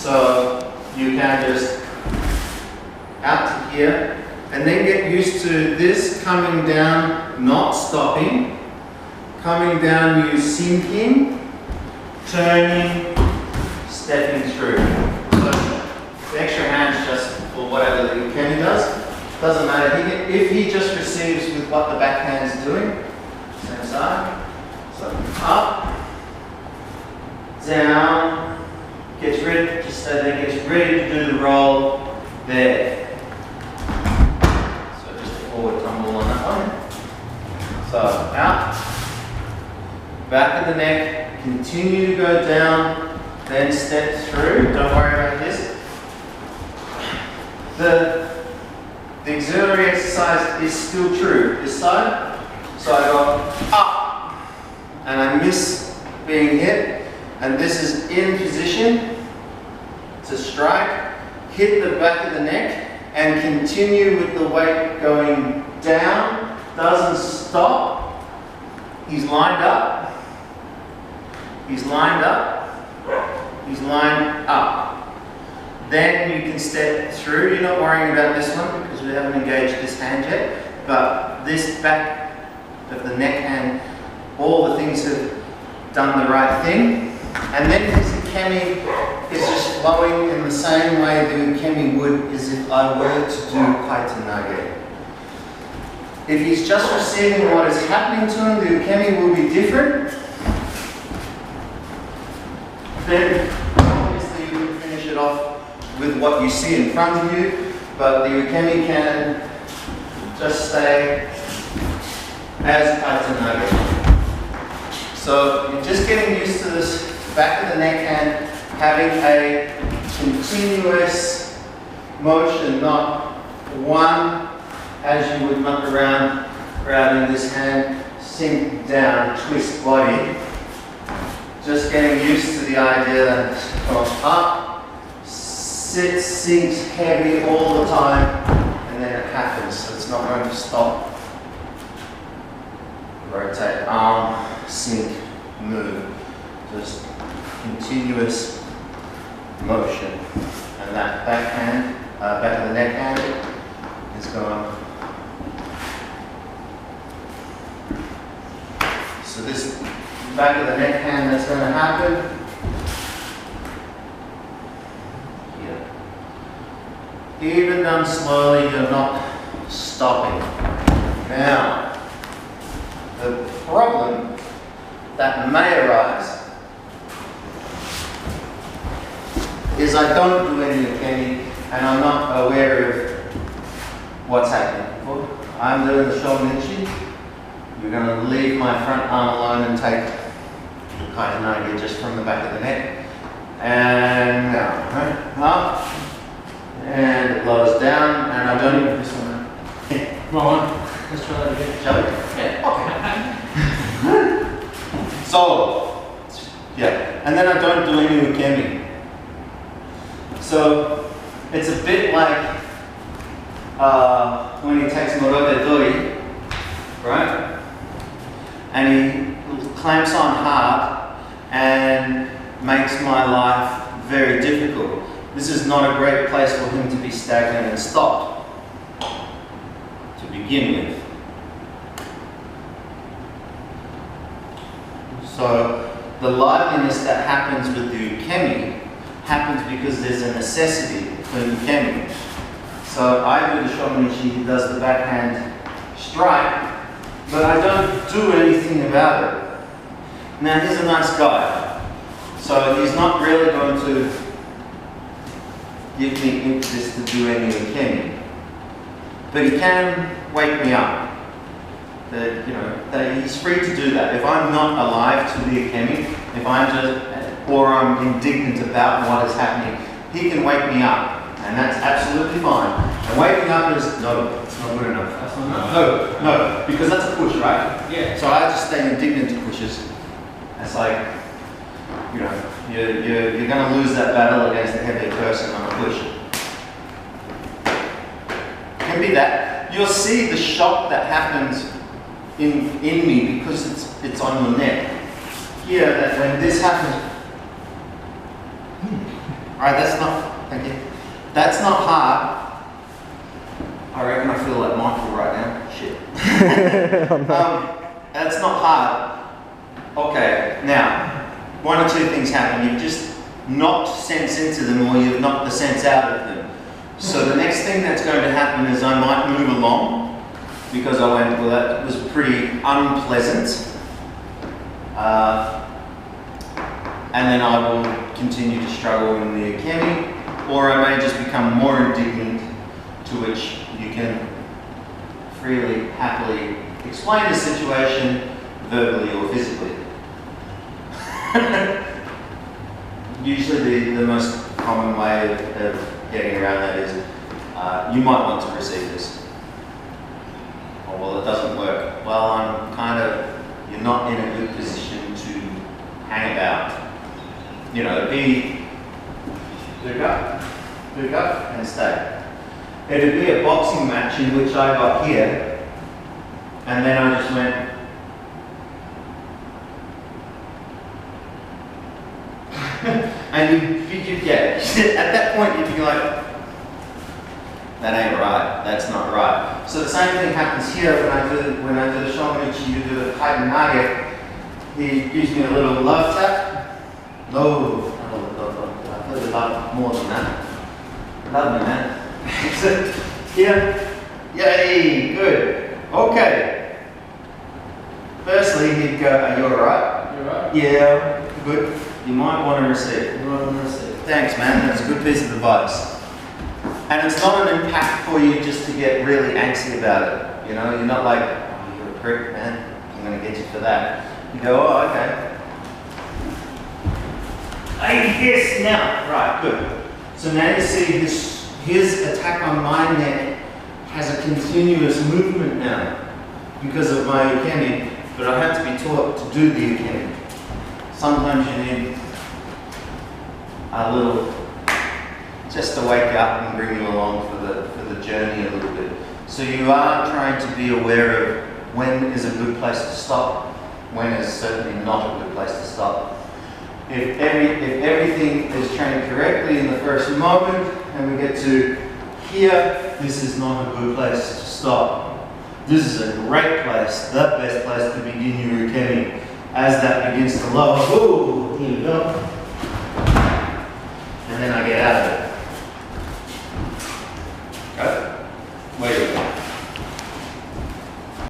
So you can just out to here, and then get used to this coming down, not stopping. Coming down, you sinking, turning, stepping through. So the extra hand's just for whatever the Ukemi does. Doesn't matter. If he just receives with what the backhand is doing, same side. So up, down, gets ready, just stay there, gets ready to do the roll there. So just a forward tumble on that one. So out, back of the neck, continue to go down, then step through. Don't worry about this. The auxiliary exercise is still true. This side, so I go up, and I miss being hit, and this is in position to strike, hit the back of the neck, and continue with the weight going down, doesn't stop. He's lined up, he's lined up, he's lined up. Then you can step through. You're not worrying about this one because we haven't engaged this hand yet, but this back of the neck hand, all the things have done the right thing. And then his Ukemi is just flowing in the same way the Ukemi would as if I were to do Kaiten Nage. If he's just receiving what is happening to him, the Ukemi will be different. Then obviously you can finish it off with what you see in front of you, but the Ukemi can just stay as Kaiten Nage. So you're just getting used to this back of the neck hand having a continuous motion, not one as you would muck around grabbing this hand, sink down, twist body. Just getting used to the idea that it goes up, sits, sinks heavy all the time, and then it happens, so it's not going to stop. Rotate, arm, sink, move. Just continuous motion. And that backhand, back of the neck hand is going. So this back of the neck hand that's going to happen. Even done slowly, you're not stopping. Now, the problem that may arise is I don't do any Ukemi and I'm not aware of what's happening. I'm doing the shoulder nichi. You're going to leave my front arm alone and take the Kaiten Nage just from the back of the neck. And now, right? Up. And it lowers down, and I don't even this one. Come on, let's try that again. Shall we? Yeah, okay. So, yeah, and then I don't do any Ukemi. So, it's a bit like when he takes Morobe Dori, right? And he clamps on hard and makes my life very difficult. This is not a great place for him to be stagnant and stopped to begin with. So the liveliness that happens with the Ukemi happens because there's a necessity for Ukemi. So I do the Shomonichi, he does the backhand strike, but I don't do anything about it. Now he's a nice guy, so he's not really going to give me impetus to do any Ukemi. But he can wake me up. He's free to do that. If I'm not alive to the Ukemi, if I'm just, or I'm indignant about what is happening, he can wake me up. And that's absolutely fine. And waking up is, no, it's not good enough. That's not no, because that's a push, right? Yeah. So I just stay indignant to pushes. It's like, you're going to lose that battle against a heavy person on a push. It can be that. You'll see the shock that happens in me because it's on your neck. Here, that when this happens, Alright, that's not, thank you. That's not hard. I reckon I feel like Michael right now. Shit. That's not hard. Okay, now, one or two things happen. You've just knocked sense into them, or you've knocked the sense out of them. So the next thing that's going to happen is I might move along, because I went, well, that was pretty unpleasant. And then I will continue to struggle in the Ukemi, or I may just become more indignant, to which you can freely, happily explain the situation verbally or physically. Usually the most common way of getting around that is you might want to receive this. Or, well, it doesn't work. Well, you're not in a good position to hang about. You know, look up and stay. It'd be a boxing match in which I got here, and then I just went, and you get it. At that point you'd be like, that ain't right, that's not right. So the same thing happens here when I do the Shomanuchi, you do the Kaiten Nage. He gives me a little love tap. No, I really love more than that. Love me, man. So, here, yay, good. Okay. Firstly, he'd go, are you alright? You alright? Yeah, good. You might want to receive. Thanks, man. That's a good piece of advice. And it's not an impact for you just to get really angsty about it. You know, you're not like, oh, you're a prick, man. I'm going to get you for that. You go, oh, okay. Yes, now. Right, good. So now you see his attack on my neck has a continuous movement now because of my Ukemi, but I have to be taught to do the Ukemi. Sometimes you need a little, just to wake up and bring you along for the journey a little bit. So you are trying to be aware of when is a good place to stop, when is certainly not a good place to stop. If everything is trained correctly in the first moment, and we get to here, this is not a good place to stop. This is a great place, the best place to begin your Ukemi. As that begins to lower, ooh, here we go. And then I get out of it.